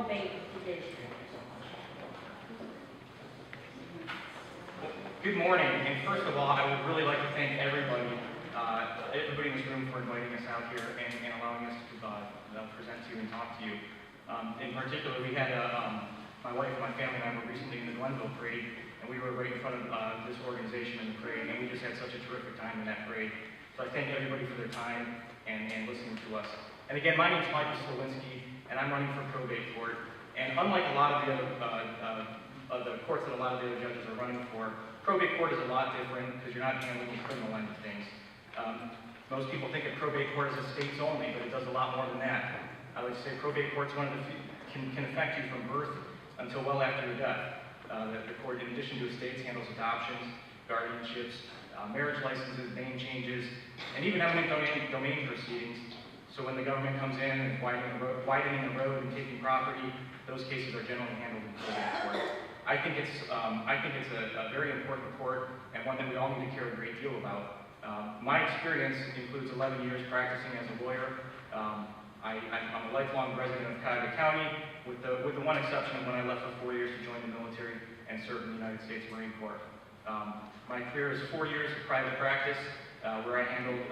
probate division. Good morning, and first of all, I would really like to thank everybody in this room for inviting us out here and allowing us to present to you and talk to you. In particular, we had my wife and my family and I were recently in the Glenville parade, and we were right in front of this organization in the parade, and we just had such a terrific time in that parade. So I thank everybody for their time and listening to us. And again, my name is Sliwinski, and I'm running for probate court. And unlike a lot of the other courts that a lot of the other judges are running for, probate court is a lot different because you're not handling the criminal end of things. Most people think of probate court as estates only, but it does a lot more than that. I would say probate court's one of the can affect you from birth until well after your death. The court, in addition to estates, handles adoptions, guardianships, marriage licenses, name changes, and even eminent domain proceedings. So when the government comes in and widening the road and taking property, those cases are generally handled in probate court. I think it's a very important court and one that we all need to care a great deal about. My experience includes 11 years practicing as a lawyer. I'm a lifelong resident of Cuyahoga County, with the one exception of when I left for 4 years to join the military and serve in the United States Marine Corps. My career is 4 years of private practice, where I handled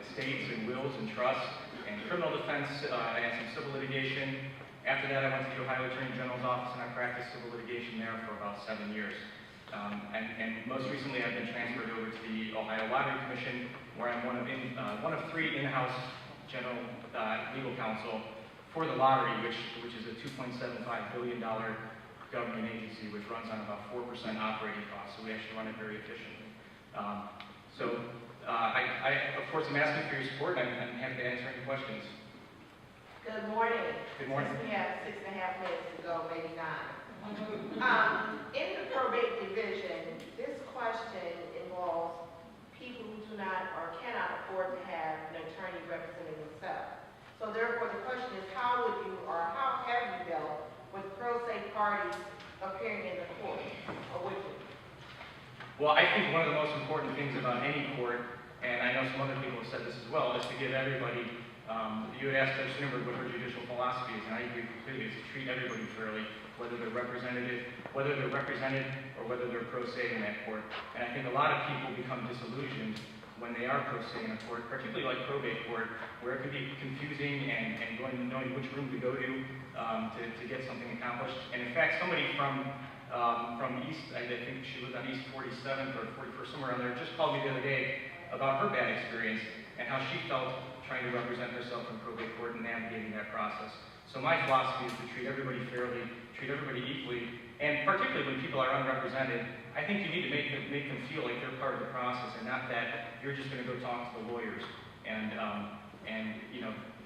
estates and wills and trusts and criminal defense and some civil litigation. After that, I went to the Ohio Attorney General's office and I practiced civil litigation there for about 7 years. And most recently, I've been transferred over to the Ohio Lottery Commission, where I'm one of 3 in-house general legal counsel for the lottery, which is a $2.75 billion government agency, which runs on about 4% operating costs. So we actually run it very efficiently. Of course, I'm asking for your support, and I'm happy to answer any questions. Good morning. Good morning. Since we have 6.5 minutes to go, maybe 9. In the probate division, this question involves people who do not or cannot afford to have an attorney representing themselves. So therefore, the question is, how have you dealt with pro se parties appearing in the court, or would you? Well, I think one of the most important things about any court, and I know some other people have said this as well, is to give everybody, you had asked Judge Snimberg what her judicial philosophy is, and I agree completely, is to treat everybody fairly, whether they're represented or whether they're pro se in that court. And I think a lot of people become disillusioned when they are pro se in a court, particularly like probate court, where it can be confusing and knowing which room to go to get something accomplished. And in fact, somebody from East, I think she lived on East 47th or 41st, somewhere around there, just called me the other day about her bad experience and how she felt trying to represent herself in probate court and navigating that process. So my philosophy is to treat everybody fairly, treat everybody equally, and particularly when people are unrepresented, I think you need to make them feel like they're part of the process and not that you're just going to go talk to the lawyers and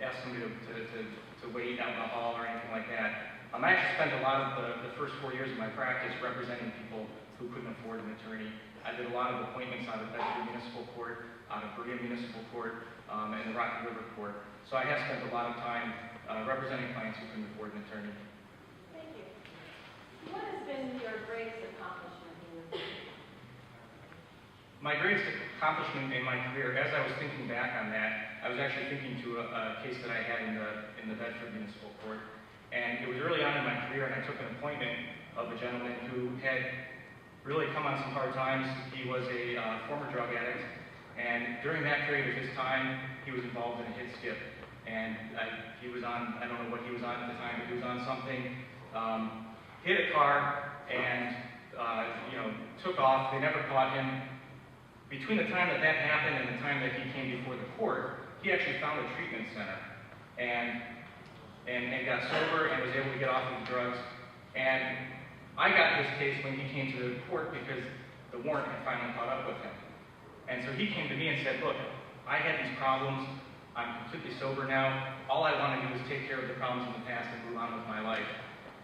ask somebody to wait out in the hall or anything like that. I actually spent a lot of the first 4 years of my practice representing people who couldn't afford an attorney. I did a lot of appointments out of Bedford Municipal Court, out of Berea Municipal Court, and the Rocky River Court. So I have spent a lot of time representing clients who couldn't afford an attorney. Thank you. What has been your greatest accomplishment in your career? My greatest accomplishment in my career, as I was thinking back on that, I was actually thinking to a case that I had in the Bedford Municipal Court. And it was early on in my career, and I took an appointment of a gentleman who had really come on some hard times. He was a former drug addict, and during that period of his time, he was involved in a hit skip. And he was on, I don't know what he was on at the time, but he was on something, hit a car, and took off. They never caught him. Between the time that happened and the time that he came before the court, he actually found a treatment center and got sober and was able to get off of the drugs. And I got this case when he came to the court because the warrant had finally caught up with him. And so he came to me and said, look, I had these problems. I'm completely sober now. All I want to do is take care of the problems in the past and move on with my life.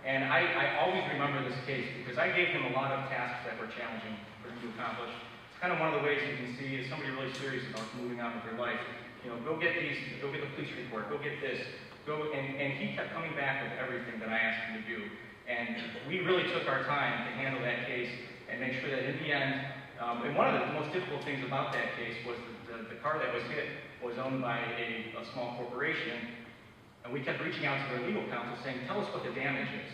And I always remember this case because I gave him a lot of tasks that were challenging for him to accomplish. It's kind of one of the ways you can see is somebody really serious about moving on with their life. Go get the police report, go get this, and he kept coming back with everything that I asked him to do. And we really took our time to handle that case and make sure that in the end, and one of the most difficult things about that case was the car that was hit was owned by a small corporation. And we kept reaching out to their legal counsel saying, tell us what the damage is.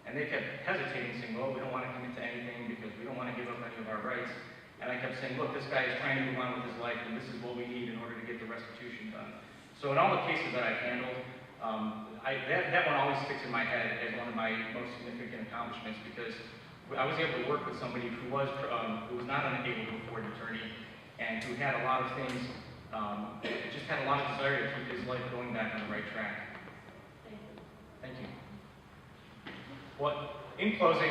And they kept hesitating, saying, well, we don't want to commit to anything because we don't want to give up any of our rights. And I kept saying, look, this guy is trying to move on with his life, and this is what we need in order to get the restitution done. So in all the cases that I've handled, that one always sticks in my head as one of my most significant accomplishments, because I was able to work with somebody who was not unable to afford an attorney, and who had a lot of things, just had a lot of desire to keep his life going back on the right track. Thank you. Well, in closing,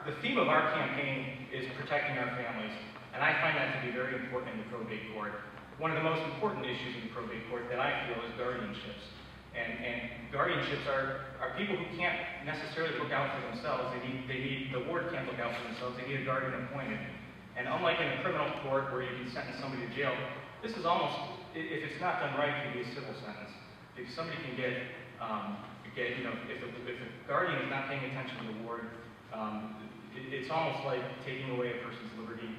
the theme of our campaign is protecting our families, and I find that to be very important in the probate court. One of the most important issues in the probate court that I feel is guardianships. And guardianships are people who can't necessarily look out for themselves. The ward can't look out for themselves. They need a guardian appointed. And unlike in a criminal court where you can sentence somebody to jail, this is almost, if it's not done right, it can be a civil sentence. If somebody can get if the guardian is not paying attention to the ward, it's almost like taking away a person's liberty,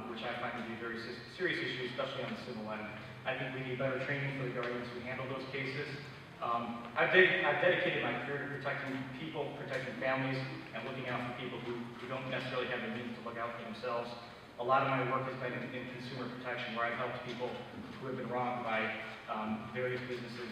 which I find to be a very serious issue, especially on the civil end. I think we need better training for the guardians who handle those cases. I've dedicated my career to protecting people, protecting families, and looking out for people who don't necessarily have the means to look out for themselves. A lot of my work has been in consumer protection, where I've helped people who have been wronged by various businesses,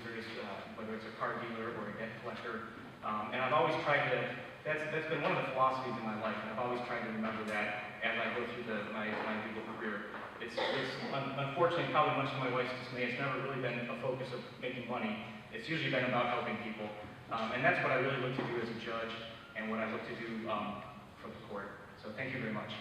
whether it's a car dealer or a debt collector. And I've always tried to, that's been one of the philosophies in my life, and I've always tried to remember that as I go through my legal career. It's unfortunately, probably much to my wife's dismay, it's never really been a focus of making money. It's usually been about helping people. And that's what I really look to do as a judge, and what I look to do for the court. So thank you very much.